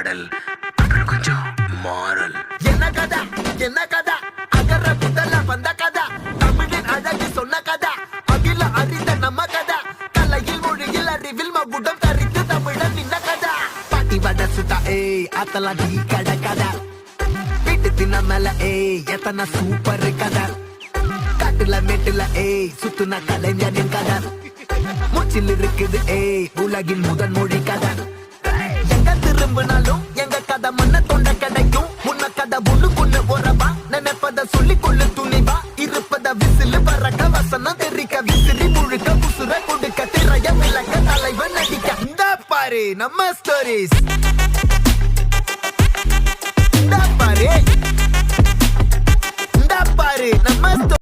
பாடல் அப்புறம் கொஞ்சம் மாறல். என்ன கதை என்ன கதை அகர முதல வந்த கதை தமிழின் அழகு சொன்ன கதை அகில அறிந்த நம்ம கதை கலையில் மொழியில் அறிவில் மகுடம் தரித்து தமிழன் நின்ன கதை பாட்டி வட சுட்டா அத்தலாம் டீ கடை கதை வீட்டு தின்ன மேல எத்தனை சூப்பர் கதை காட்டுல மேட்டுல சுத்துன கலைஞனின் கதை மூச்சில் இருக்குது உலகின் முதன் மொழி கதை எங்க திரும்பினாலும் எங்க கதை மண்ண தொண்ட கிடைக்கும் முன்ன கதை ஒண்ணுக்குள்ள உறவா நினைப்பத சொல்லி கொள்ளு துணிவா இருப்பத விசிலு பறக்க வசனம் தெரிக்க விசிறி முழுக்க புசுர கொடுக்க திரைய விளக்க தலைவன் நடிக்க இந்த பாரு நம்ம ஸ்டோரிஸ் இந்த பாரு நம்ம